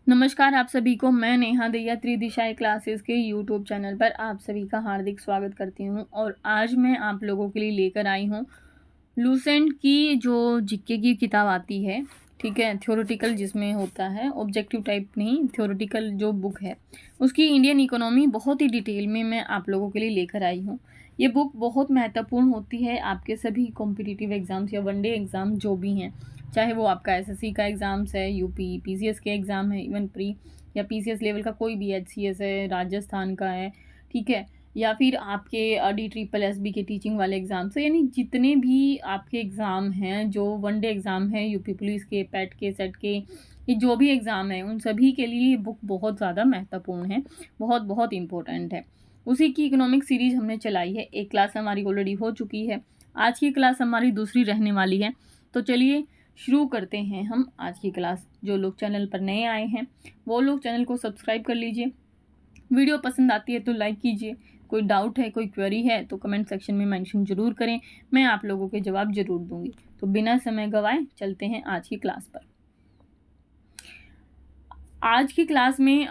नमस्कार आप सभी को। मैं नेहा दैया त्रिदिशाएं क्लासेस के यूट्यूब चैनल पर आप सभी का हार्दिक स्वागत करती हूं और आज मैं आप लोगों के लिए लेकर आई हूं लूसेंट की जो जीके की किताब आती है, ठीक है, थ्योरेटिकल जिसमें होता है, ऑब्जेक्टिव टाइप नहीं, थ्योरेटिकल जो बुक है उसकी इंडियन इकोनॉमी बहुत ही डिटेल में मैं आप लोगों के लिए लेकर आई हूँ। ये बुक बहुत महत्वपूर्ण होती है आपके सभी कॉम्पिटिटिव एग्जाम्स या वनडे एग्ज़ाम जो भी हैं, चाहे वो आपका एसएससी का एग्ज़ाम्स है, यूपी पीसीएस के एग्ज़ाम है, इवन प्री या पीसीएस लेवल का कोई भी एचसीएस है, राजस्थान का है, ठीक है, या फिर आपके DSSS के टीचिंग वाले एग्ज़ाम से, यानी जितने भी आपके एग्ज़ाम हैं जो वनडे एग्ज़ाम है, यूपी पुलिस के, पैट के, सेट के, ये जो भी एग्ज़ाम है उन सभी के लिए ये बुक बहुत ज़्यादा महत्वपूर्ण है, बहुत बहुत इम्पोर्टेंट है। उसी की इकोनॉमिक सीरीज हमने चलाई है, एक क्लास हमारी ऑलरेडी हो चुकी है, आज की क्लास हमारी दूसरी रहने वाली है। तो चलिए शुरू करते हैं हम आज की क्लास। जो लोग चैनल पर नए आए हैं वो लोग चैनल को सब्सक्राइब कर लीजिए, वीडियो पसंद आती है तो लाइक कीजिए, कोई डाउट है, कोई क्वेरी है तो कमेंट सेक्शन में मेंशन जरूर करें, मैं आप लोगों के जवाब जरूर दूंगी। तो बिना समय गवाए चलते हैं आज की क्लास पर। आज की क्लास में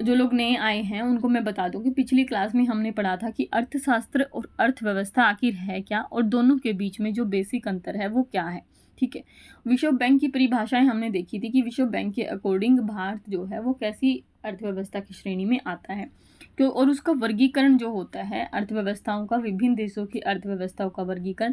जो लोग नए आए हैं उनको मैं बता दूं कि पिछली क्लास में हमने पढ़ा था कि अर्थशास्त्र और अर्थव्यवस्था आखिर है क्या और दोनों के बीच में जो बेसिक अंतर है वो क्या है, ठीक है। विश्व बैंक की परिभाषाएं हमने देखी थी कि विश्व बैंक के अकॉर्डिंग भारत जो है वो कैसी अर्थव्यवस्था की श्रेणी में आता है, क्यों, और उसका वर्गीकरण जो होता है अर्थव्यवस्थाओं का, विभिन्न देशों की अर्थव्यवस्थाओं का वर्गीकरण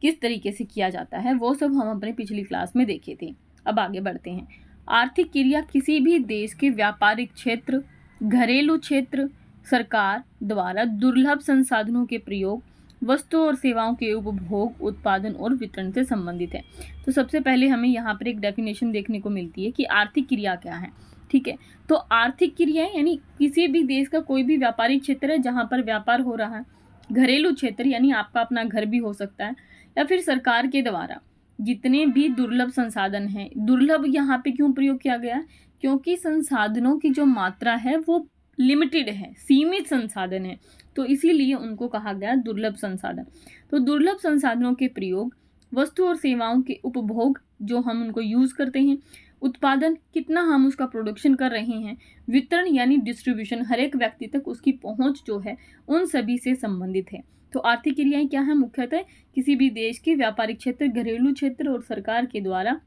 किस तरीके से किया जाता है, वो सब हम अपने पिछली क्लास में देखे थे। अब आगे बढ़ते हैं। आर्थिक क्रिया किसी भी देश के व्यापारिक क्षेत्र, घरेलू क्षेत्र, सरकार द्वारा दुर्लभ संसाधनों के प्रयोग, वस्तु और सेवाओं के उपभोग, उत्पादन और वितरण से संबंधित है। तो सबसे पहले हमें यहाँ पर एक डेफिनेशन देखने को मिलती है कि आर्थिक क्रिया क्या है, ठीक है। तो आर्थिक क्रियाएं यानी किसी भी देश का कोई भी व्यापारिक क्षेत्र है जहाँ पर व्यापार हो रहा है, घरेलू क्षेत्र यानी आपका अपना घर भी हो सकता है, या फिर सरकार के द्वारा जितने भी दुर्लभ संसाधन हैं। दुर्लभ यहाँ पे क्यों प्रयोग किया गया? क्योंकि संसाधनों की जो मात्रा है वो लिमिटेड है, सीमित संसाधन है, तो इसीलिए उनको कहा गया दुर्लभ संसाधन। तो दुर्लभ संसाधनों के प्रयोग, वस्तु और सेवाओं के उपभोग जो हम उनको यूज करते हैं, उत्पादन कितना हम उसका प्रोडक्शन कर रहे हैं, वितरण यानी डिस्ट्रीब्यूशन, हर एक व्यक्ति तक उसकी पहुंच जो है उन सभी से संबंधित है। तो आर्थिक क्रियाएं क्या है? मुख्यतः किसी भी देश के व्यापारिक क्षेत्र, घरेलू क्षेत्र और सरकार के द्वारा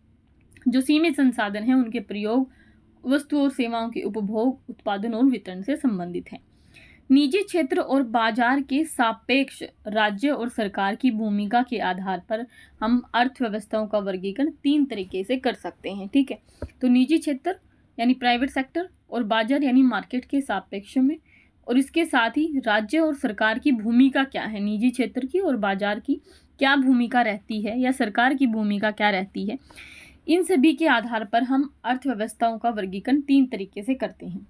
जो सीमित संसाधन है उनके प्रयोग, वस्तु और सेवाओं के उपभोग, उत्पादन और वितरण से संबंधित है। निजी क्षेत्र और बाजार के सापेक्ष राज्य और सरकार की भूमिका के आधार पर हम अर्थव्यवस्थाओं का वर्गीकरण 3 तरीके से कर सकते हैं, ठीक है। तो निजी क्षेत्र यानी प्राइवेट सेक्टर और बाजार यानी मार्केट के सापेक्ष में, और इसके साथ ही राज्य और सरकार की भूमिका क्या है, निजी क्षेत्र की और बाजार की क्या भूमिका रहती है या सरकार की भूमिका क्या रहती है, इन सभी के आधार पर हम अर्थव्यवस्थाओं का वर्गीकरण 3 तरीके से करते हैं।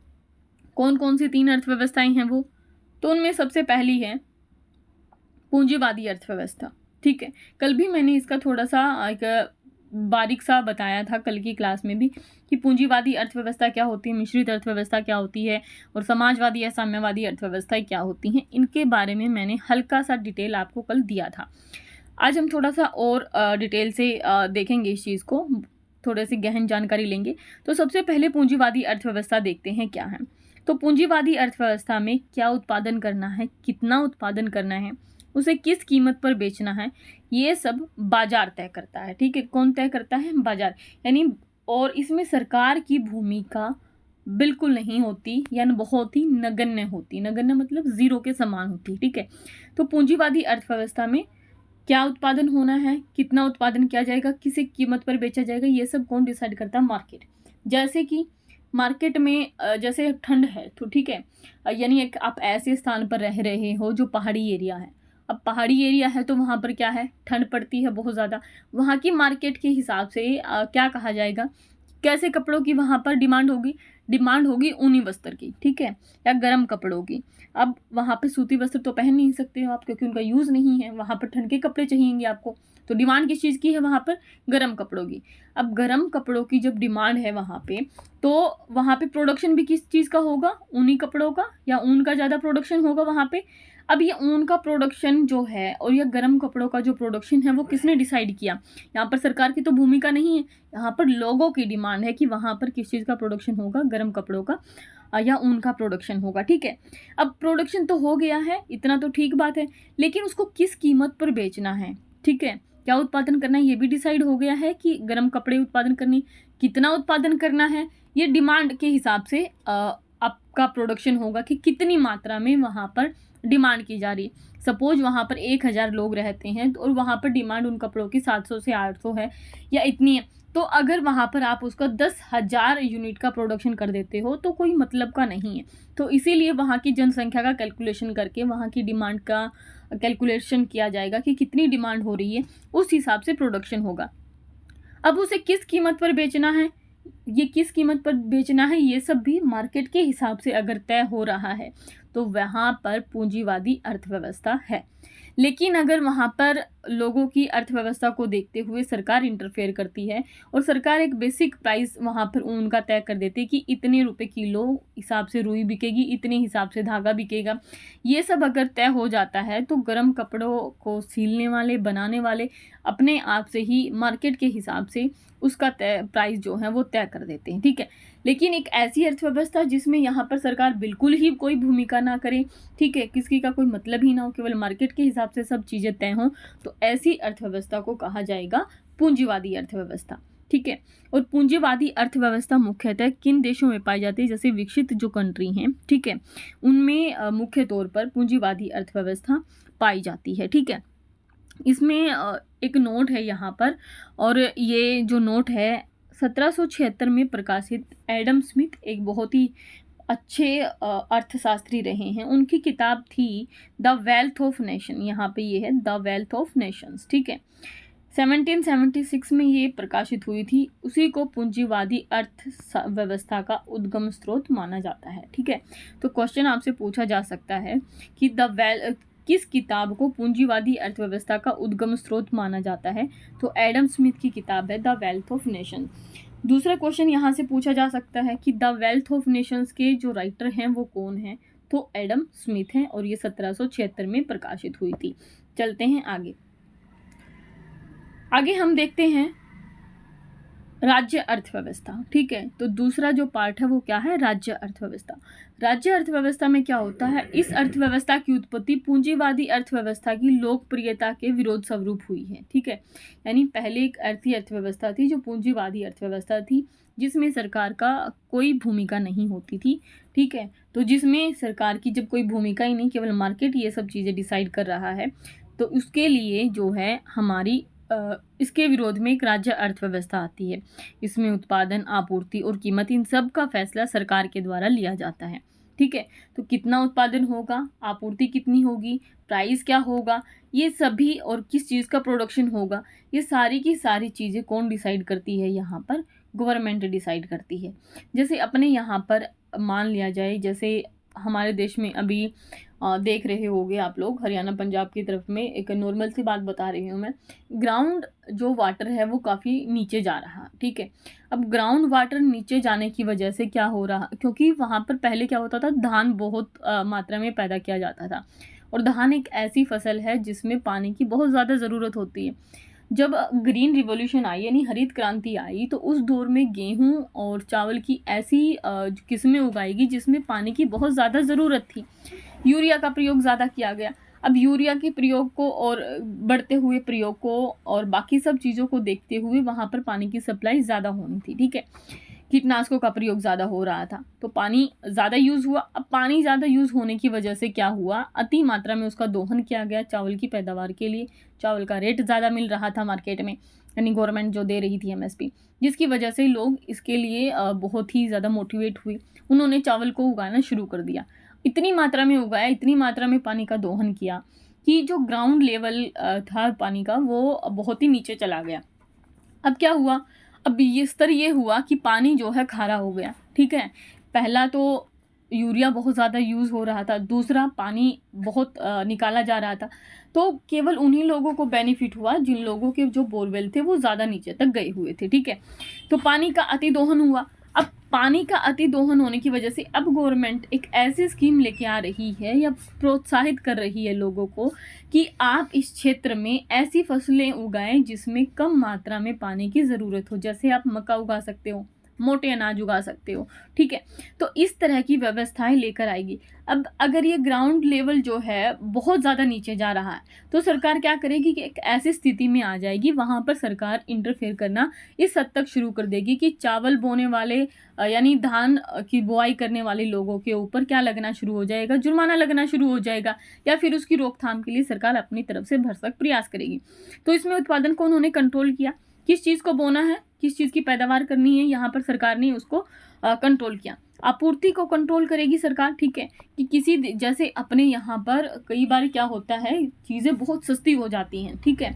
कौन कौन सी 3 अर्थव्यवस्थाएं हैं वो? तो उनमें सबसे पहली है पूंजीवादी अर्थव्यवस्था, ठीक है। कल भी मैंने इसका थोड़ा सा एक बारीक सा बताया था कल की क्लास में भी कि पूंजीवादी अर्थव्यवस्था क्या होती है, मिश्रित अर्थव्यवस्था क्या होती है और समाजवादी या साम्यवादी अर्थव्यवस्था क्या होती हैं। इनके बारे में मैंने हल्का सा डिटेल आपको कल दिया था। आज हम थोड़ा सा और डिटेल से देखेंगे इस चीज़ को, थोड़े से गहन जानकारी लेंगे। तो सबसे पहले पूंजीवादी अर्थव्यवस्था देखते हैं क्या है। तो पूंजीवादी अर्थव्यवस्था में क्या उत्पादन करना है, कितना उत्पादन करना है, उसे किस कीमत पर बेचना है, ये सब बाजार तय करता है, ठीक है। कौन तय करता है? बाजार। यानी और इसमें सरकार की भूमिका बिल्कुल नहीं होती या बहुत ही नगण्य होती। नगण्य मतलब जीरो के समान होती, ठीक है। तो पूंजीवादी अर्थव्यवस्था में क्या उत्पादन होना है, कितना उत्पादन किया जाएगा, किसी कीमत पर बेचा जाएगा, ये सब कौन डिसाइड करता है? मार्केट। जैसे कि मार्केट में जैसे ठंड है तो ठीक है, यानी एक आप ऐसे स्थान पर रह रहे हो जो पहाड़ी एरिया है। अब पहाड़ी एरिया है तो वहाँ पर क्या है, ठंड पड़ती है बहुत ज़्यादा। वहाँ की मार्केट के हिसाब से क्या कहा जाएगा, कैसे कपड़ों की वहाँ पर डिमांड होगी? डिमांड होगी ऊनी वस्त्र की, ठीक है, या गर्म कपड़ों की। अब वहाँ पे सूती वस्त्र तो पहन नहीं सकते हो आप क्योंकि उनका यूज़ नहीं है, वहाँ पर ठंड के कपड़े चाहिएंगे आपको। तो डिमांड किस चीज़ की है वहाँ पर? गर्म कपड़ों की। अब गर्म कपड़ों की जब डिमांड है वहाँ पे, तो वहाँ पे प्रोडक्शन भी किस चीज़ का होगा? ऊनी कपड़ों का, या ऊन का ज़्यादा प्रोडक्शन होगा वहाँ पे। अब ये ऊन का प्रोडक्शन जो है और ये गर्म कपड़ों का जो प्रोडक्शन है वो किसने डिसाइड किया? यहाँ पर सरकार की तो भूमिका नहीं है, यहाँ पर लोगों की डिमांड है कि वहाँ पर किस चीज़ का प्रोडक्शन होगा, गर्म कपड़ों का या ऊन का प्रोडक्शन होगा। ठीक है, अब प्रोडक्शन तो हो गया है, इतना तो ठीक बात है, लेकिन उसको किस कीमत पर बेचना है? ठीक है, क्या उत्पादन करना है ये भी डिसाइड हो गया है कि गर्म कपड़े उत्पादन करनी, कितना उत्पादन करना है, ये डिमांड के हिसाब से आपका प्रोडक्शन होगा कि कितनी मात्रा में वहाँ पर डिमांड की जा रही है। सपोज वहाँ पर 1000 लोग रहते हैं और वहाँ पर डिमांड उन कपड़ों की 700 से 800 है या इतनी है, तो अगर वहाँ पर आप उसका 10,000 यूनिट का प्रोडक्शन कर देते हो तो कोई मतलब का नहीं है। तो इसीलिए वहाँ की जनसंख्या का कैलकुलेशन करके वहाँ की डिमांड का कैलकुलेशन किया जाएगा कि कितनी डिमांड हो रही है, उस हिसाब से प्रोडक्शन होगा। अब उसे किस कीमत पर बेचना है, ये किस कीमत पर बेचना है, ये सब भी मार्केट के हिसाब से अगर तय हो रहा है तो वहाँ पर पूंजीवादी अर्थव्यवस्था है। लेकिन अगर वहाँ पर लोगों की अर्थव्यवस्था को देखते हुए सरकार इंटरफेयर करती है और सरकार एक बेसिक प्राइस वहाँ पर ऊन का तय कर देती है कि इतने रुपए किलो हिसाब से रुई बिकेगी, इतने हिसाब से धागा बिकेगा, ये सब अगर तय हो जाता है तो गर्म कपड़ों को सीलने वाले, बनाने वाले अपने आप से ही मार्केट के हिसाब से उसका तय प्राइस जो है वो तय कर देते हैं। ठीक है, लेकिन एक ऐसी अर्थव्यवस्था जिसमें यहाँ पर सरकार बिल्कुल ही कोई भूमिका ना करे, ठीक है, किसी का कोई मतलब ही ना हो, केवल मार्केट के हिसाब से सब चीज़ें तय हों, तो ऐसी अर्थव्यवस्था को कहा जाएगा पूंजीवादी अर्थव्यवस्था। ठीक है, और पूंजीवादी अर्थव्यवस्था मुख्यतः किन देशों में पाई जाती है? जैसे विकसित जो कंट्री हैं, ठीक है, उनमें मुख्य तौर पर पूंजीवादी अर्थव्यवस्था पाई जाती है। ठीक है, इसमें एक नोट है यहाँ पर, और ये जो नोट है 1776 में प्रकाशित एडम स्मिथ एक बहुत ही अच्छे अर्थशास्त्री रहे हैं, उनकी किताब थी द वेल्थ ऑफ नेशन। यहाँ पे ये है द वेल्थ ऑफ नेशंस। ठीक है, 1776 में ये प्रकाशित हुई थी। उसी को पूंजीवादी अर्थव्यवस्था का उद्गम स्रोत माना जाता है। ठीक है, तो क्वेश्चन आपसे पूछा जा सकता है कि किस किताब को पूंजीवादी अर्थव्यवस्था का उद्गम स्रोत माना जाता है? तो एडम स्मिथ की किताब है द वेल्थ ऑफ नेशन। दूसरा क्वेश्चन यहाँ से पूछा जा सकता है कि द वेल्थ ऑफ नेशंस के जो राइटर हैं वो कौन हैं? तो एडम स्मिथ हैं और ये 1776 में प्रकाशित हुई थी। चलते हैं आगे। आगे हम देखते हैं राज्य अर्थव्यवस्था। ठीक है, तो दूसरा जो पार्ट है वो क्या है? राज्य अर्थव्यवस्था। राज्य अर्थव्यवस्था में क्या होता है? इस अर्थव्यवस्था की उत्पत्ति पूंजीवादी अर्थव्यवस्था की लोकप्रियता के विरोध स्वरूप हुई है। ठीक है, यानी पहले एक अर्थव्यवस्था थी जो पूंजीवादी अर्थव्यवस्था थी, जिसमें सरकार का कोई भूमिका नहीं होती थी। ठीक है, तो जिसमें सरकार की जब कोई भूमिका ही नहीं, केवल मार्केट ये सब चीज़ें डिसाइड कर रहा है, तो उसके लिए जो है हमारी इसके विरोध में एक राज्य अर्थव्यवस्था आती है। इसमें उत्पादन, आपूर्ति और कीमत, इन सब का फैसला सरकार के द्वारा लिया जाता है। ठीक है, तो कितना उत्पादन होगा, आपूर्ति कितनी होगी, प्राइस क्या होगा, ये सभी, और किस चीज़ का प्रोडक्शन होगा, ये सारी की सारी चीज़ें कौन डिसाइड करती है? यहाँ पर गवर्नमेंट डिसाइड करती है। जैसे अपने यहाँ पर मान लिया जाए, जैसे हमारे देश में अभी देख रहे होंगे आप लोग, हरियाणा पंजाब की तरफ में एक नॉर्मल सी बात बता रही हूँ मैं, ग्राउंड जो वाटर है वो काफ़ी नीचे जा रहा। ठीक है, अब ग्राउंड वाटर नीचे जाने की वजह से क्या हो रहा, क्योंकि वहाँ पर पहले क्या होता था, धान बहुत मात्रा में पैदा किया जाता था, और धान एक ऐसी फसल है जिसमें पानी की बहुत ज़्यादा ज़रूरत होती है। जब ग्रीन रिवॉल्यूशन आई यानी हरित क्रांति आई, तो उस दौर में गेहूं और चावल की ऐसी किस्में उगाएगी जिसमें पानी की बहुत ज़्यादा ज़रूरत थी। यूरिया का प्रयोग ज़्यादा किया गया। अब यूरिया के प्रयोग को और बढ़ते हुए प्रयोग को और बाकी सब चीज़ों को देखते हुए वहाँ पर पानी की सप्लाई ज़्यादा होनी थी। ठीक है, कीटनाशकों का प्रयोग ज़्यादा हो रहा था, तो पानी ज़्यादा यूज़ हुआ। अब पानी ज़्यादा यूज़ होने की वजह से क्या हुआ, अति मात्रा में उसका दोहन किया गया चावल की पैदावार के लिए। चावल का रेट ज़्यादा मिल रहा था मार्केट में, यानी गवर्नमेंट जो दे रही थी MSP, जिसकी वजह से लोग इसके लिए बहुत ही ज़्यादा मोटिवेट हुए। उन्होंने चावल को उगाना शुरू कर दिया, इतनी मात्रा में उगाया, इतनी मात्रा में पानी का दोहन किया कि जो ग्राउंड लेवल था पानी का वो बहुत ही नीचे चला गया। अब क्या हुआ, अब ये स्तर ये हुआ कि पानी जो है खारा हो गया। ठीक है, पहला तो यूरिया बहुत ज़्यादा यूज़ हो रहा था, दूसरा पानी बहुत निकाला जा रहा था, तो केवल उन्हीं लोगों को बेनिफिट हुआ जिन लोगों के जो बोरवेल थे वो ज़्यादा नीचे तक गए हुए थे। ठीक है, तो पानी का अति दोहन हुआ। अब पानी का अति दोहन होने की वजह से अब गवर्नमेंट एक ऐसी स्कीम लेके आ रही है या प्रोत्साहित कर रही है लोगों को कि आप इस क्षेत्र में ऐसी फसलें उगाएं जिसमें कम मात्रा में पानी की ज़रूरत हो। जैसे आप मक्का उगा सकते हो, मोटे अनाज उगा सकते हो, ठीक है। तो इस तरह की व्यवस्थाएं लेकर आएगी। अब अगर ये ग्राउंड लेवल जो है बहुत ज़्यादा नीचे जा रहा है तो सरकार क्या करेगी कि एक ऐसी स्थिति में आ जाएगी, वहाँ पर सरकार इंटरफेयर करना इस हद तक शुरू कर देगी कि चावल बोने वाले यानी धान की बुआई करने वाले लोगों के ऊपर क्या लगना शुरू हो जाएगा, जुर्माना लगना शुरू हो जाएगा, या फिर उसकी रोकथाम के लिए सरकार अपनी तरफ से भरसक प्रयास करेगी। तो इसमें उत्पादन को उन्होंने कंट्रोल किया, किस चीज़ को बोना है, किस चीज़ की पैदावार करनी है, यहाँ पर सरकार ने उसको कंट्रोल किया। आपूर्ति को कंट्रोल करेगी सरकार, ठीक है, कि किसी जैसे अपने यहाँ पर कई बार क्या होता है, चीज़ें बहुत सस्ती हो जाती हैं, ठीक है,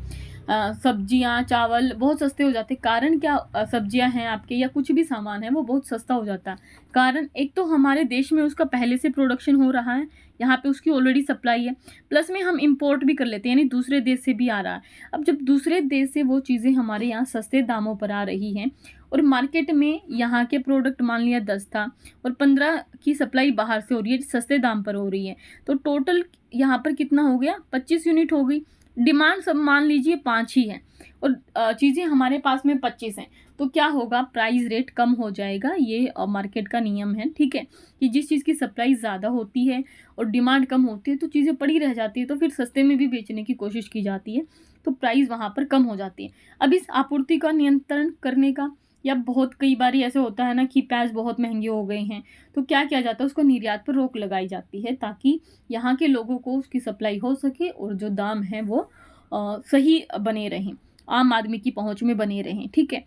सब्जियाँ चावल बहुत सस्ते हो जाते हैं। कारण क्या, सब्जियाँ हैं आपके या कुछ भी सामान है वो बहुत सस्ता हो जाता है। कारण एक तो हमारे देश में उसका पहले से प्रोडक्शन हो रहा है, यहाँ पे उसकी ऑलरेडी सप्लाई है, प्लस में हम इंपोर्ट भी कर लेते हैं, यानी दूसरे देश से भी आ रहा है। अब जब दूसरे देश से वो चीज़ें हमारे यहाँ सस्ते दामों पर आ रही हैं और मार्केट में यहाँ के प्रोडक्ट मान लिया 10 था और 15 की सप्लाई बाहर से हो रही है, सस्ते दाम पर हो रही है, तो टोटल यहाँ पर कितना हो गया, 25 यूनिट हो गई। डिमांड सब मान लीजिए 5 ही है और चीज़ें हमारे पास में 25 हैं, तो क्या होगा, प्राइस रेट कम हो जाएगा। ये मार्केट का नियम है, ठीक है, कि जिस चीज़ की सप्लाई ज़्यादा होती है और डिमांड कम होती है तो चीज़ें पड़ी रह जाती है, तो फिर सस्ते में भी बेचने की कोशिश की जाती है, तो प्राइस वहाँ पर कम हो जाती है। अब इस आपूर्ति का नियंत्रण करने का, या बहुत कई बार ऐसे होता है ना कि प्याज बहुत महंगे हो गए हैं, तो क्या किया जाता है, उसको निर्यात पर रोक लगाई जाती है ताकि यहाँ के लोगों को उसकी सप्लाई हो सके और जो दाम है वो सही बने रहें, आम आदमी की पहुंच में बने रहें, ठीक है।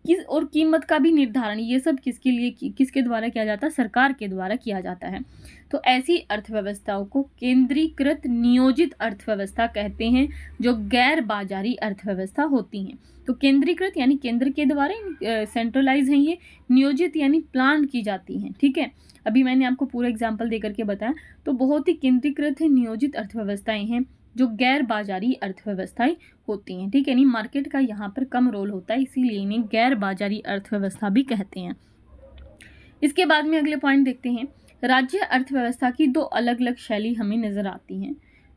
किस और कीमत का भी निर्धारण, ये सब किसके लिए किसके द्वारा किया जाता है, सरकार के द्वारा किया जाता है। तो ऐसी अर्थव्यवस्थाओं को केंद्रीकृत नियोजित अर्थव्यवस्था कहते हैं, जो गैर बाजारी अर्थव्यवस्था होती हैं। तो केंद्रीकृत यानी केंद्र के द्वारा, सेंट्रलाइज हैं ये, नियोजित यानी प्लान की जाती हैं, ठीक है। अभी मैंने आपको पूरा एग्जाम्पल दे करके बताया, तो बहुत ही केंद्रीकृत है, नियोजित अर्थव्यवस्थाएं हैं जो गैर बाजारी अर्थव्यवस्थाएं होती हैं, ठीक है। यानी मार्केट का यहाँ पर कम रोल होता है, इसीलिए इन्हें गैर बाजारी अर्थव्यवस्था भी कहते हैं। इसके बाद में अगले पॉइंट देखते हैं। राज्य अर्थव्यवस्था की दो अलग अलग शैली हमें नजर आती हैं।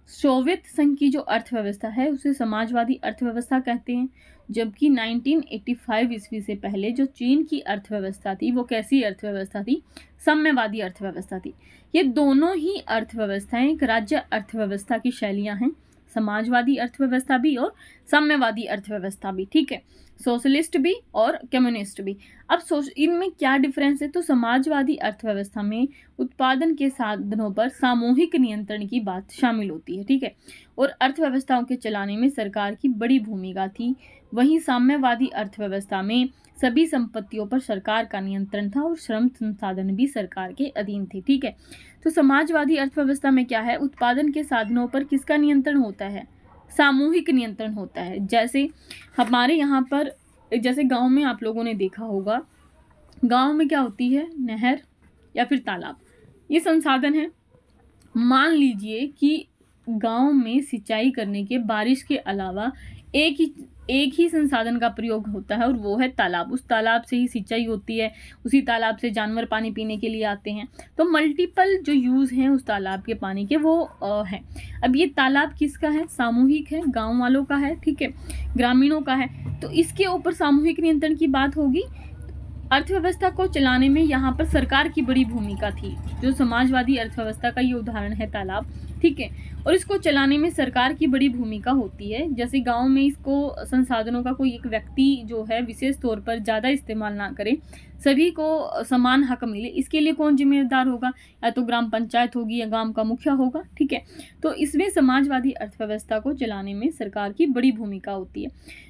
सोवियत संघ की जो अर्थव्यवस्था है उसे समाजवादी अर्थव्यवस्था कहते हैं, जबकि 1985 ईस्वी से पहले जो चीन की अर्थव्यवस्था थी वो कैसी अर्थव्यवस्था थी, साम्यवादी अर्थव्यवस्था थी। ये दोनों ही अर्थव्यवस्थाएं एक राज्य अर्थव्यवस्था की शैलियां हैं, समाजवादी अर्थव्यवस्था भी और साम्यवादी अर्थव्यवस्था भी, ठीक है, सोशलिस्ट भी और कम्युनिस्ट भी। अब इनमें क्या डिफरेंस है, तो समाजवादी अर्थव्यवस्था में उत्पादन के साधनों पर सामूहिक नियंत्रण की बात शामिल होती है, ठीक है, और अर्थव्यवस्थाओं के चलाने में सरकार की बड़ी भूमिका थी। वहीं साम्यवादी अर्थव्यवस्था में सभी संपत्तियों पर सरकार का नियंत्रण था और श्रम संसाधन भी सरकार के अधीन थे, ठीक है। तो समाजवादी अर्थव्यवस्था में क्या है, उत्पादन के साधनों पर किसका नियंत्रण होता है, सामूहिक नियंत्रण होता है। जैसे हमारे यहाँ पर, जैसे गांव में आप लोगों ने देखा होगा, गांव में क्या होती है, नहर या फिर तालाब, ये संसाधन है। मान लीजिए कि गांव में सिंचाई करने के बारिश के अलावा एक ही संसाधन का प्रयोग होता है और वो है तालाब। उस तालाब से ही सिंचाई होती है, उसी तालाब से जानवर पानी पीने के लिए आते हैं, तो मल्टीपल जो यूज़ हैं उस तालाब के पानी के वो है। अब ये तालाब किसका है, सामूहिक है, गांव वालों का है, ठीक है, ग्रामीणों का है, तो इसके ऊपर सामूहिक नियंत्रण की बात होगी। अर्थव्यवस्था को चलाने में यहाँ पर सरकार की बड़ी भूमिका थी, जो समाजवादी अर्थव्यवस्था का ये उदाहरण है तालाब, ठीक है, और इसको चलाने में सरकार की बड़ी भूमिका होती है। जैसे गांव में इसको संसाधनों का कोई एक व्यक्ति जो है विशेष तौर पर ज़्यादा इस्तेमाल ना करे, सभी को समान हक मिले, इसके लिए कौन जिम्मेदार होगा, या तो ग्राम पंचायत होगी या गांव का मुखिया होगा, ठीक है। तो इसमें समाजवादी अर्थव्यवस्था को चलाने में सरकार की बड़ी भूमिका होती है।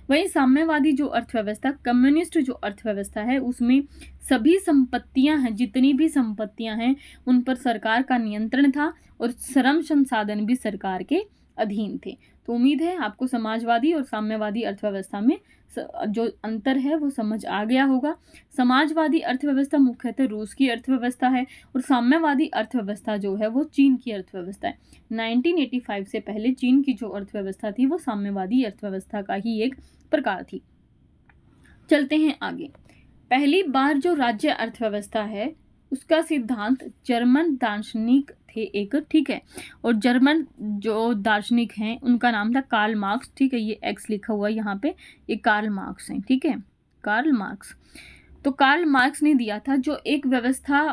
वहीं साम्यवादी जो अर्थव्यवस्था, कम्युनिस्ट जो अर्थव्यवस्था है, उसमें सभी संपत्तियां हैं, जितनी भी संपत्तियां हैं उन पर सरकार का नियंत्रण था और श्रम संसाधन भी सरकार के अधीन थे। तो उम्मीद है आपको समाजवादी और साम्यवादी अर्थव्यवस्था में जो अंतर है वो समझ आ गया होगा। समाजवादी अर्थव्यवस्था मुख्यतः रूस की अर्थव्यवस्था है और साम्यवादी अर्थव्यवस्था जो है वो चीन की अर्थव्यवस्था है। 1985 से पहले चीन की जो अर्थव्यवस्था थी वो साम्यवादी अर्थव्यवस्था का ही एक प्रकार थी। चलते हैं आगे। पहली बार जो राज्य अर्थव्यवस्था है उसका सिद्धांत जर्मन दार्शनिक थे एक, ठीक है। और जर्मन जो दार्शनिक हैं उनका नाम था कार्ल मार्क्स, ठीक है। ये एक्स लिखा हुआ है यहाँ पे, ये कार्ल मार्क्स हैं, ठीक है, कार्ल मार्क्स। तो कार्ल मार्क्स ने दिया था जो एक व्यवस्था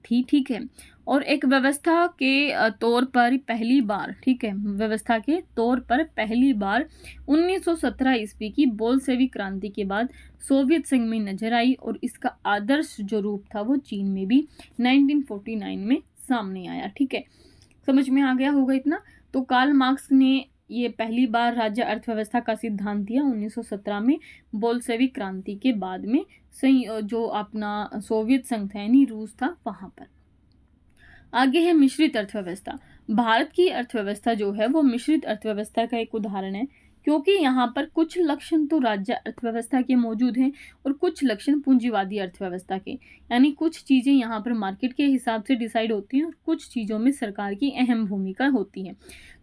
थी, ठीक है। और एक व्यवस्था के तौर पर पहली बार, ठीक है, व्यवस्था के तौर पर पहली बार 1917 ईस्वी की बोल्शेविक क्रांति के बाद सोवियत संघ में नजर आई, और इसका आदर्श जो रूप था वो चीन में भी 1949 में सामने आया, ठीक है। समझ में आ गया होगा इतना। तो कार्ल मार्क्स ने ये पहली बार राज्य अर्थव्यवस्था का सिद्धांत दिया 1917 में बोल्शेविक क्रांति के बाद में, जो अपना सोवियत संघ था यानी रूस था वहां पर। आगे है मिश्रित अर्थव्यवस्था। भारत की अर्थव्यवस्था जो है वो मिश्रित अर्थव्यवस्था का एक उदाहरण है, क्योंकि यहाँ पर कुछ लक्षण तो राज्य अर्थव्यवस्था के मौजूद हैं और कुछ लक्षण पूंजीवादी अर्थव्यवस्था के, यानी कुछ चीज़ें यहाँ पर मार्केट के हिसाब से डिसाइड होती हैं और कुछ चीज़ों में सरकार की अहम भूमिका होती है।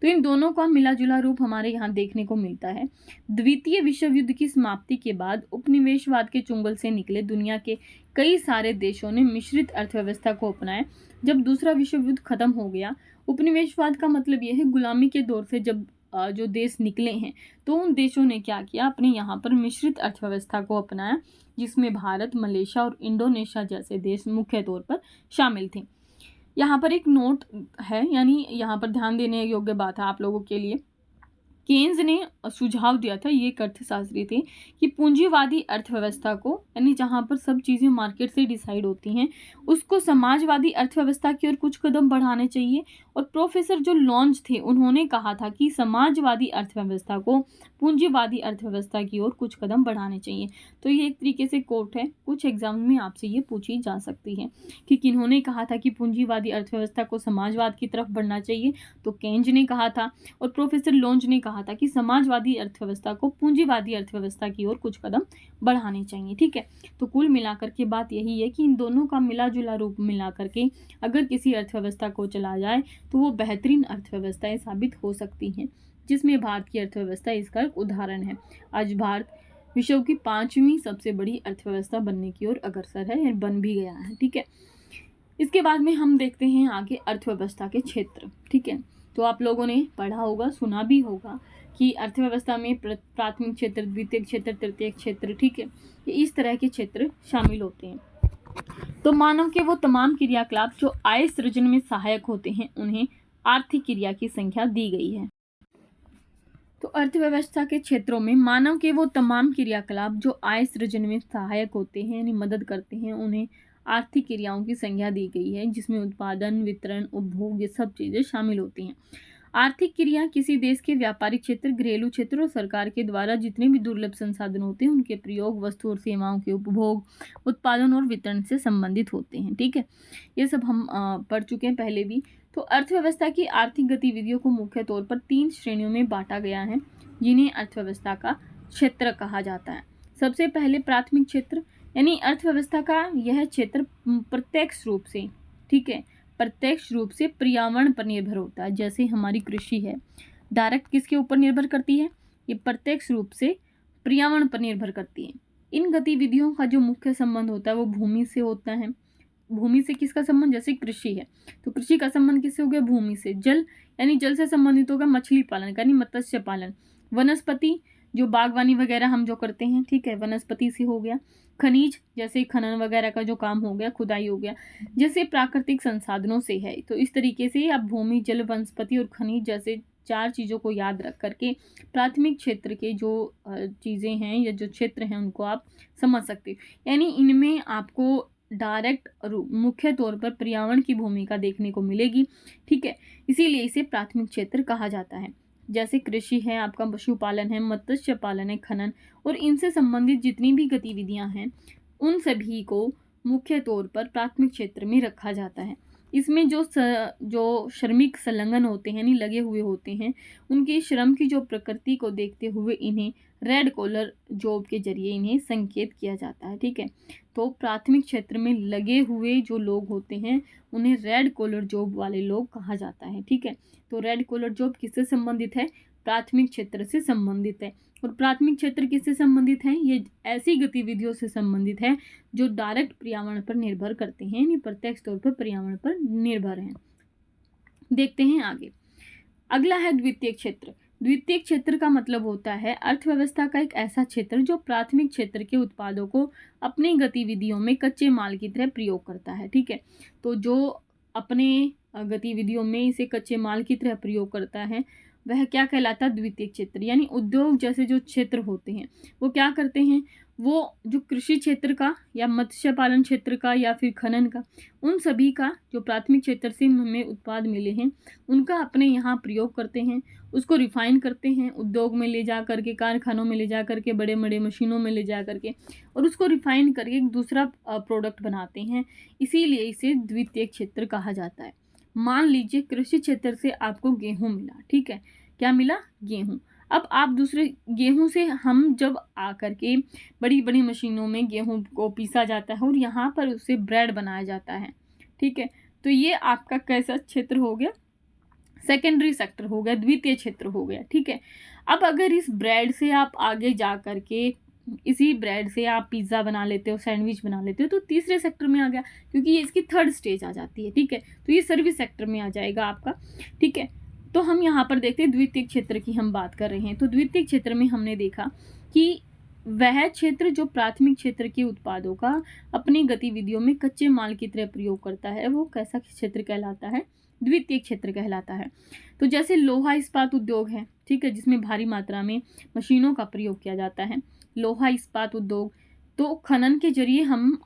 तो इन दोनों का मिला जुला रूप हमारे यहाँ देखने को मिलता है। द्वितीय विश्व युद्ध की समाप्ति के बाद उपनिवेशवाद के चुंगल से निकले दुनिया के कई सारे देशों ने मिश्रित अर्थव्यवस्था को अपनाया। जब दूसरा विश्व युद्ध खत्म हो गया, उपनिवेशवाद का मतलब यह है गुलामी के दौर से जब जो देश निकले हैं, तो उन देशों ने क्या किया, अपने यहाँ पर मिश्रित अर्थव्यवस्था को अपनाया, जिसमें भारत, मलेशिया और इंडोनेशिया जैसे देश मुख्य तौर पर शामिल थे। यहाँ पर एक नोट है, यानी यहाँ पर ध्यान देने योग्य बात है आप लोगों के लिए। केन्स ने सुझाव दिया था, ये एक अर्थशास्त्री थे, कि पूंजीवादी अर्थव्यवस्था को, यानी जहाँ पर सब चीज़ें मार्केट से डिसाइड होती हैं, उसको समाजवादी अर्थव्यवस्था की ओर कुछ कदम बढ़ाने चाहिए। और प्रोफेसर जो लॉन्च थे उन्होंने कहा था कि समाजवादी अर्थव्यवस्था को पूंजीवादी अर्थव्यवस्था की ओर कुछ कदम बढ़ाने चाहिए। तो ये एक तरीके से कोट है, कुछ एग्जाम में आपसे ये पूछी जा सकती है कि किन्होंने कहा था कि पूंजीवादी अर्थव्यवस्था को समाजवाद की तरफ बढ़ना चाहिए, तो केन्ज ने कहा था। और प्रोफेसर लॉन्च ने कहा था कि समाजवादी अर्थव्यवस्था को पूंजीवादी अर्थव्यवस्था की ओर कुछ कदम बढ़ाने चाहिए, ठीक है। तो कुल मिलाकर के बात यही है कि इन दोनों का मिला जुला रूप मिला करके अगर किसी अर्थव्यवस्था को चला जाए तो वो बेहतरीन अर्थव्यवस्थाएं साबित हो सकती हैं, जिसमें भारत की अर्थव्यवस्था इसका एक उदाहरण है। आज भारत विश्व की 5वीं सबसे बड़ी अर्थव्यवस्था बनने की ओर अग्रसर है, बन भी गया है, ठीक है। इसके बाद में हम देखते हैं आगे अर्थव्यवस्था के क्षेत्र, ठीक है। तो आप लोगों ने पढ़ा होगा, सुना भी होगा कि अर्थव्यवस्था में प्राथमिक क्षेत्र, द्वितीय क्षेत्र, तृतीय क्षेत्र, ठीक है, ये इस तरह के क्षेत्र शामिल होते हैं। तो मानव के वो तमाम क्रियाकलाप जो आय सृजन में सहायक होते हैं उन्हें आर्थिक क्रिया की संख्या दी गई है। तो अर्थव्यवस्था के क्षेत्रों में मानव के वो तमाम क्रियाकलाप जो आय सृजन में सहायक होते हैं यानी मदद करते हैं उन्हें आर्थिक क्रियाओं की संख्या दी गई है, जिसमें उत्पादन, वितरण, उपभोग ये सब चीज़ें शामिल होती हैं। आर्थिक क्रिया किसी देश के व्यापारिक क्षेत्र, घरेलू क्षेत्र और सरकार के द्वारा जितने भी दुर्लभ संसाधन होते हैं उनके प्रयोग, वस्तु और सेवाओं के उपभोग, उत्पादन और वितरण से संबंधित होते हैं, ठीक है। ये सब हम पढ़ चुके हैं पहले भी। तो अर्थव्यवस्था की आर्थिक गतिविधियों को मुख्य तौर पर 3 श्रेणियों में बांटा गया है, जिन्हें अर्थव्यवस्था का क्षेत्र कहा जाता है। सबसे पहले प्राथमिक क्षेत्र, यानी अर्थव्यवस्था का यह क्षेत्र प्रत्यक्ष रूप से, ठीक है, प्रत्यक्ष रूप से पर्यावरण पर निर्भर होता है। जैसे हमारी कृषि है, डायरेक्ट किसके ऊपर निर्भर करती है, ये प्रत्यक्ष रूप से पर्यावरण पर निर्भर करती है। इन गतिविधियों का जो मुख्य संबंध होता है वो भूमि से होता है। भूमि से किसका संबंध, जैसे कृषि है तो कृषि का संबंध किससे हो गया, भूमि से। जल, यानी जल से संबंधित होगा मछली पालन यानी मत्स्य पालन। वनस्पति, जो बागवानी वगैरह हम जो करते हैं, ठीक है, वनस्पति से हो गया। खनिज, जैसे खनन वगैरह का जो काम हो गया, खुदाई हो गया, जैसे प्राकृतिक संसाधनों से है। तो इस तरीके से आप भूमि, जल, वनस्पति और खनिज जैसे 4 चीज़ों को याद रख करके प्राथमिक क्षेत्र के जो चीज़ें हैं या जो क्षेत्र हैं उनको आप समझ सकते हो। यानी इनमें आपको डायरेक्ट मुख्य तौर पर पर्यावरण की भूमिका देखने को मिलेगी, ठीक है। इसीलिए इसे प्राथमिक क्षेत्र कहा जाता है। जैसे कृषि है, आपका पशुपालन है, मत्स्य पालन है, खनन और इनसे संबंधित जितनी भी गतिविधियां हैं उन सभी को मुख्य तौर पर प्राथमिक क्षेत्र में रखा जाता है। इसमें जो श्रमिक संलग्न होते हैं, यानी लगे हुए होते हैं, उनके श्रम की जो प्रकृति को देखते हुए इन्हें रेड कॉलर जॉब के जरिए इन्हें संकेत किया जाता है, ठीक है। तो प्राथमिक क्षेत्र में लगे हुए जो लोग होते हैं उन्हें रेड कॉलर जॉब वाले लोग कहा जाता है, ठीक है। तो रेड कॉलर जॉब किससे संबंधित है, प्राथमिक क्षेत्र से संबंधित है। और प्राथमिक क्षेत्र किससे संबंधित है? ये ऐसी गतिविधियों से संबंधित है जो डायरेक्ट पर्यावरण पर निर्भर करते हैं, यानी प्रत्यक्ष तौर पर पर्यावरण पर निर्भर हैं। देखते हैं आगे। अगला है द्वितीय क्षेत्र। द्वितीय क्षेत्र का मतलब होता है अर्थव्यवस्था का एक ऐसा क्षेत्र जो प्राथमिक क्षेत्र के उत्पादों को अपनी गतिविधियों में कच्चे माल की तरह प्रयोग करता है। ठीक है, तो जो अपने गतिविधियों में इसे कच्चे माल की तरह प्रयोग करता है वह क्या कहलाता है? द्वितीय क्षेत्र। यानी उद्योग जैसे जो क्षेत्र होते हैं वो क्या करते हैं, वो जो कृषि क्षेत्र का या मत्स्य पालन क्षेत्र का या फिर खनन का, उन सभी का जो प्राथमिक क्षेत्र से हमें उत्पाद मिले हैं उनका अपने यहाँ प्रयोग करते हैं, उसको रिफाइन करते हैं, उद्योग में ले जा करके, कारखानों में ले जा करके, बड़े बड़े मशीनों में ले जा करके, और उसको रिफाइन करके एक दूसरा प्रोडक्ट बनाते हैं। इसीलिए इसे द्वितीय क्षेत्र कहा जाता है। मान लीजिए कृषि क्षेत्र से आपको गेहूं मिला। ठीक है, क्या मिला? गेहूं। अब आप दूसरे गेहूं से हम जब आकर के बड़ी बड़ी मशीनों में गेहूं को पीसा जाता है और यहाँ पर उससे ब्रेड बनाया जाता है। ठीक है, तो ये आपका कैसा क्षेत्र हो गया? सेकेंडरी सेक्टर हो गया, द्वितीय क्षेत्र हो गया। ठीक है, अब अगर इस ब्रेड से आप आगे जा करके इसी ब्रेड से आप पिज्ज़ा बना लेते हो, सैंडविच बना लेते हो, तो तीसरे सेक्टर में आ गया, क्योंकि ये इसकी थर्ड स्टेज आ जाती है। ठीक है, तो ये सर्विस सेक्टर में आ जाएगा आपका। ठीक है, तो हम यहाँ पर देखते हैं द्वितीय क्षेत्र की हम बात कर रहे हैं। तो द्वितीय क्षेत्र में हमने देखा कि वह क्षेत्र जो प्राथमिक क्षेत्र के उत्पादों का अपनी गतिविधियों में कच्चे माल की तरह प्रयोग करता है वो कैसा क्षेत्र कहलाता है? द्वितीय क्षेत्र कहलाता है। तो जैसे लोहा इस्पात उद्योग है, ठीक है, जिसमें भारी मात्रा में मशीनों का प्रयोग किया जाता है। लोहा इस्पात उद्योग, तो खनन के जरिए हम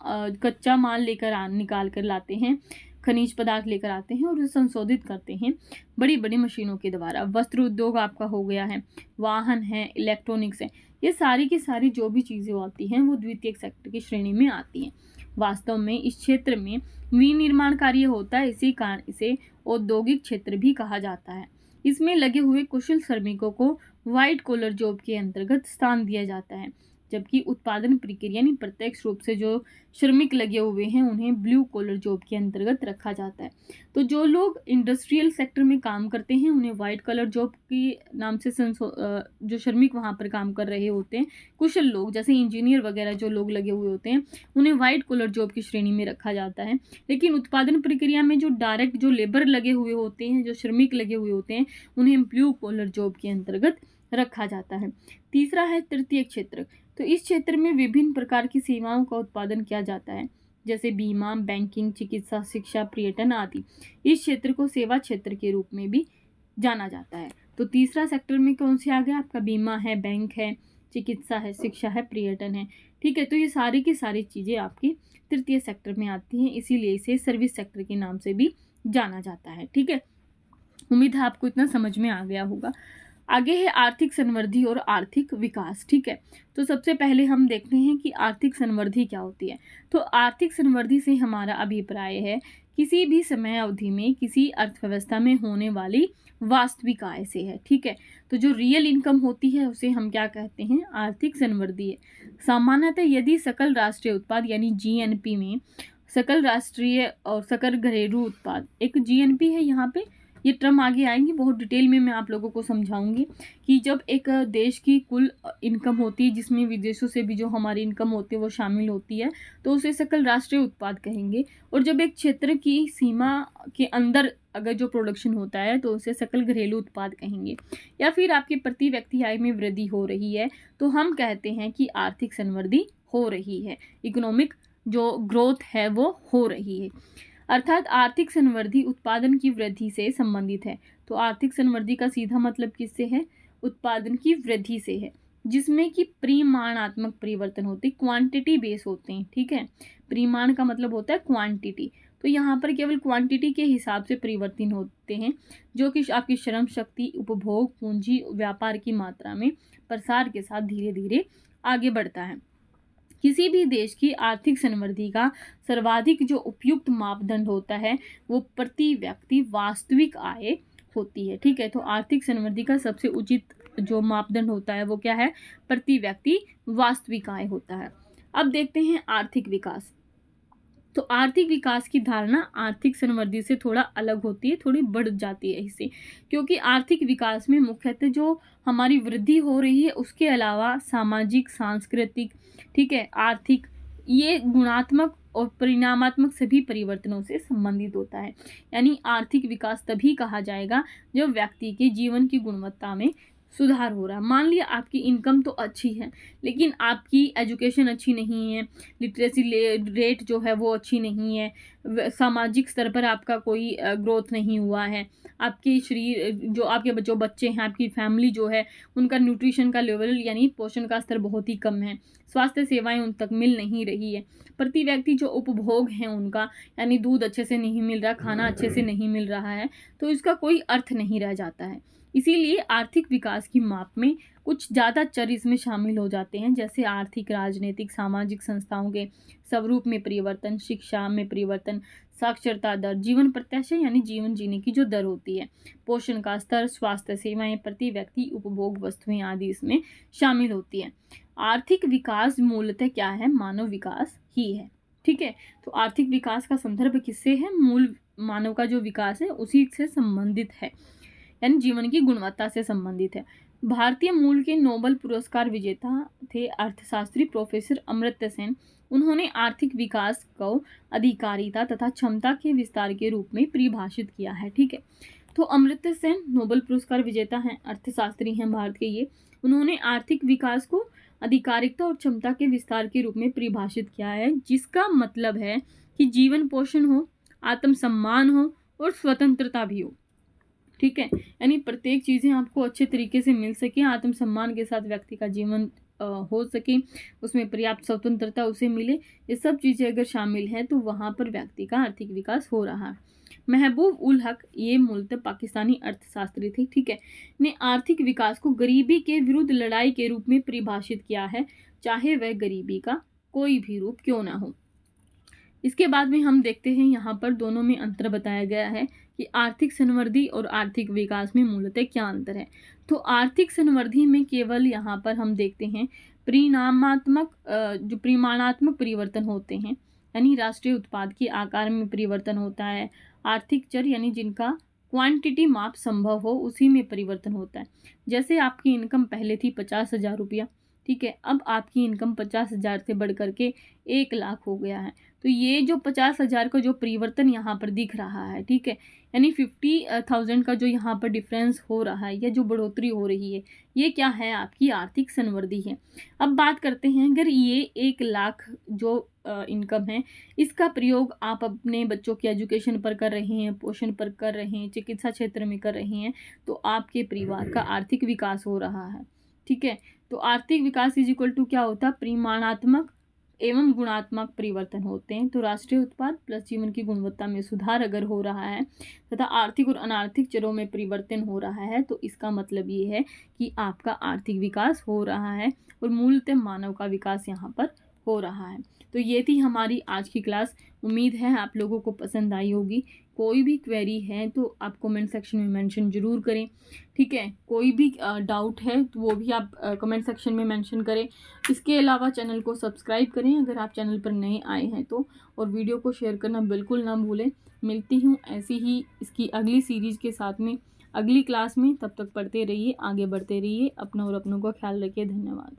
कच्चा माल निकाल कर लाते हैं, खनिज पदार्थ लेकर आते हैं और उसे संशोधित करते हैं बड़ी बड़ी मशीनों के द्वारा। वस्त्र उद्योग आपका हो गया है, वाहन है, इलेक्ट्रॉनिक्स है, ये सारी की सारी जो भी चीज़ें आती हैं वो द्वितीय सेक्टर की श्रेणी में आती हैं। वास्तव में इस क्षेत्र में विनिर्माण कार्य होता है, इसी कारण इसे औद्योगिक क्षेत्र भी कहा जाता है। इसमें लगे हुए कुशल श्रमिकों को व्हाइट कॉलर जॉब के अंतर्गत स्थान दिया जाता है, जबकि उत्पादन प्रक्रिया यानी प्रत्यक्ष रूप से जो श्रमिक लगे हुए हैं उन्हें ब्लू कॉलर जॉब के अंतर्गत रखा जाता है। तो जो लोग इंडस्ट्रियल सेक्टर में काम करते हैं उन्हें व्हाइट कॉलर जॉब के नाम से जो श्रमिक वहाँ पर काम कर रहे होते हैं, कुशल लोग जैसे इंजीनियर वगैरह जो लोग लगे हुए होते हैं उन्हें व्हाइट कॉलर जॉब की श्रेणी में रखा जाता है। लेकिन उत्पादन प्रक्रिया में जो डायरेक्ट जो लेबर लगे हुए होते हैं, जो श्रमिक लगे हुए होते हैं, उन्हें ब्लू कॉलर जॉब के अंतर्गत रखा जाता है। तीसरा है तृतीय क्षेत्र। तो इस क्षेत्र में विभिन्न प्रकार की सेवाओं का उत्पादन किया जाता है, जैसे बीमा, बैंकिंग, चिकित्सा, शिक्षा, पर्यटन आदि। इस क्षेत्र को सेवा क्षेत्र के रूप में भी जाना जाता है। तो तीसरा सेक्टर में कौन से आ गया? आपका बीमा है, बैंक है, चिकित्सा है, शिक्षा है, पर्यटन है। ठीक है, तो ये सारी की सारी चीज़ें आपकी तृतीय सेक्टर में आती हैं, इसीलिए इसे सर्विस सेक्टर के नाम से भी जाना जाता है। ठीक है, उम्मीद है आपको इतना समझ में आ गया होगा। आगे है आर्थिक संवृद्धि और आर्थिक विकास। ठीक है, तो सबसे पहले हम देखते हैं कि आर्थिक संवृद्धि क्या होती है। तो आर्थिक संवृद्धि से हमारा अभिप्राय है किसी भी समय अवधि में किसी अर्थव्यवस्था में होने वाली वास्तविक आय से है। ठीक है, तो जो रियल इनकम होती है उसे हम क्या कहते हैं? आर्थिक संवृद्धि है। सामान्यतः यदि सकल राष्ट्रीय उत्पाद यानी जीएनपी में सकल राष्ट्रीय और सकल घरेलू उत्पाद, एक जीएनपी है, यहाँ पे ये टर्म आगे आएंगी, बहुत डिटेल में मैं आप लोगों को समझाऊंगी कि जब एक देश की कुल इनकम होती है जिसमें विदेशों से भी जो हमारी इनकम होती है वो शामिल होती है तो उसे सकल राष्ट्रीय उत्पाद कहेंगे। और जब एक क्षेत्र की सीमा के अंदर अगर जो प्रोडक्शन होता है तो उसे सकल घरेलू उत्पाद कहेंगे। या फिर आपके प्रति व्यक्ति आय में वृद्धि हो रही है तो हम कहते हैं कि आर्थिक संवृद्धि हो रही है, इकोनॉमिक जो ग्रोथ है वो हो रही है। अर्थात आर्थिक संवृद्धि उत्पादन की वृद्धि से संबंधित है। तो आर्थिक संवृद्धि का सीधा मतलब किससे है? उत्पादन की वृद्धि से है, जिसमें कि परिमाणात्मक परिवर्तन होते हैं, क्वांटिटी बेस होते हैं। ठीक है, परिमाण का मतलब होता है क्वांटिटी, तो यहाँ पर केवल क्वांटिटी के हिसाब से परिवर्तन होते हैं, जो कि आपकी श्रम शक्ति, उपभोग, पूंजी, व्यापार की मात्रा में प्रसार के साथ धीरे धीरे आगे बढ़ता है। किसी भी देश की आर्थिक संवृद्धि का सर्वाधिक जो उपयुक्त मापदंड होता है वो प्रति व्यक्ति वास्तविक आय होती है। ठीक है, तो आर्थिक संवृद्धि का सबसे उचित जो मापदंड होता है वो क्या है? प्रति व्यक्ति वास्तविक आय होता है। अब देखते हैं आर्थिक विकास। तो आर्थिक विकास की धारणा आर्थिक समृद्धि से थोड़ा अलग होती है, थोड़ी बढ़ जाती है इससे, क्योंकि आर्थिक विकास में मुख्यतः जो हमारी वृद्धि हो रही है उसके अलावा सामाजिक, सांस्कृतिक, ठीक है, आर्थिक, ये गुणात्मक और परिणामात्मक सभी परिवर्तनों से संबंधित होता है। यानी आर्थिक विकास तभी कहा जाएगा जब व्यक्ति के जीवन की गुणवत्ता में सुधार हो रहा है। मान लिया आपकी इनकम तो अच्छी है लेकिन आपकी एजुकेशन अच्छी नहीं है, लिटरेसी रेट जो है वो अच्छी नहीं है, सामाजिक स्तर पर आपका कोई ग्रोथ नहीं हुआ है, आपके शरीर जो आपके जो बच्चे हैं, आपकी फैमिली जो है, उनका न्यूट्रिशन का लेवल यानी पोषण का स्तर बहुत ही कम है, स्वास्थ्य सेवाएं उन तक मिल नहीं रही है, प्रति व्यक्ति जो उपभोग है उनका, यानी दूध अच्छे से नहीं मिल रहा, खाना अच्छे से नहीं मिल रहा है, तो इसका कोई अर्थ नहीं रह जाता है। इसीलिए आर्थिक विकास की माप में कुछ ज़्यादा चर इसमें शामिल हो जाते हैं, जैसे आर्थिक, राजनीतिक, सामाजिक संस्थाओं के स्वरूप में परिवर्तन, शिक्षा में परिवर्तन, साक्षरता दर, जीवन प्रत्याशा यानी जीवन जीने की जो दर होती है, पोषण का स्तर, स्वास्थ्य सेवाएं, प्रति व्यक्ति उपभोग वस्तुएं आदि इसमें शामिल होती है। आर्थिक विकास मूलतः क्या है? मानव विकास ही है। ठीक है, तो आर्थिक विकास का संदर्भ किससे है? मूल मानव का जो विकास है उसी से संबंधित है, यानी जीवन की गुणवत्ता से संबंधित है। भारतीय मूल के नोबेल पुरस्कार विजेता थे अर्थशास्त्री प्रोफेसर अमर्त्य सेन। उन्होंने आर्थिक विकास को अधिकारिता तथा क्षमता के विस्तार के रूप में परिभाषित किया है। ठीक है, तो अमर्त्य सेन नोबेल पुरस्कार विजेता हैं, अर्थशास्त्री हैं भारत के ये। उन्होंने आर्थिक विकास को अधिकारिता और क्षमता के विस्तार के रूप में परिभाषित किया है, जिसका मतलब है कि जीवन पोषण हो, आत्मसम्मान हो और स्वतंत्रता भी हो। ठीक है, यानी प्रत्येक चीज़ें आपको अच्छे तरीके से मिल सके, आत्मसम्मान के साथ व्यक्ति का जीवन हो सके, उसमें पर्याप्त स्वतंत्रता उसे मिले, ये सब चीज़ें अगर शामिल हैं तो वहाँ पर व्यक्ति का आर्थिक विकास हो रहा है। महबूब उल हक, ये मूलतः पाकिस्तानी अर्थशास्त्री थे, ठीक है, ने आर्थिक विकास को गरीबी के विरुद्ध लड़ाई के रूप में परिभाषित किया है, चाहे वह गरीबी का कोई भी रूप क्यों ना हो। इसके बाद में हम देखते हैं यहाँ पर दोनों में अंतर बताया गया है कि आर्थिक समृद्धि और आर्थिक विकास में मूलतः क्या अंतर है। तो आर्थिक समृद्धि में केवल यहाँ पर हम देखते हैं जो परिमाणात्मक परिवर्तन होते हैं, यानी राष्ट्रीय उत्पाद के आकार में परिवर्तन होता है। आर्थिक चर यानी जिनका क्वांटिटी माप संभव हो उसी में परिवर्तन होता है। जैसे आपकी इनकम पहले थी 50,000 रुपया, ठीक है, अब आपकी इनकम 50,000 से बढ़ करके 1,00,000 हो गया है। तो ये जो 50,000 का जो परिवर्तन यहाँ पर दिख रहा है, ठीक है, यानी 50,000 का जो यहाँ पर डिफरेंस हो रहा है या जो बढ़ोतरी हो रही है, ये क्या है? आपकी आर्थिक समृद्धि है। अब बात करते हैं, अगर ये 1,00,000 जो इनकम है, इसका प्रयोग आप अपने बच्चों की एजुकेशन पर कर रहे हैं, पोषण पर कर रहे हैं, चिकित्सा क्षेत्र में कर रहे हैं, तो आपके परिवार का आर्थिक विकास हो रहा है। ठीक है, तो आर्थिक विकास इज इक्वल टू क्या होता है? परिमाणात्मक एवं गुणात्मक परिवर्तन होते हैं। तो राष्ट्रीय उत्पाद प्लस जीवन की गुणवत्ता में सुधार अगर हो रहा है तथा आर्थिक और अनार्थिक चरों में परिवर्तन हो रहा है, तो इसका मतलब ये है कि आपका आर्थिक विकास हो रहा है और मूलतः मानव का विकास यहाँ पर हो रहा है। तो ये थी हमारी आज की क्लास। उम्मीद है आप लोगों को पसंद आई होगी। कोई भी क्वेरी है तो आप कमेंट सेक्शन में मेंशन ज़रूर करें। ठीक है, कोई भी डाउट है तो वो भी आप कमेंट सेक्शन में मेंशन करें। इसके अलावा चैनल को सब्सक्राइब करें अगर आप चैनल पर नए आए हैं तो, और वीडियो को शेयर करना बिल्कुल ना भूलें। मिलती हूँ ऐसी ही इसकी अगली सीरीज़ के साथ में अगली क्लास में। तब तक पढ़ते रहिए, आगे बढ़ते रहिए, अपना और अपनों का ख्याल रखिए। धन्यवाद।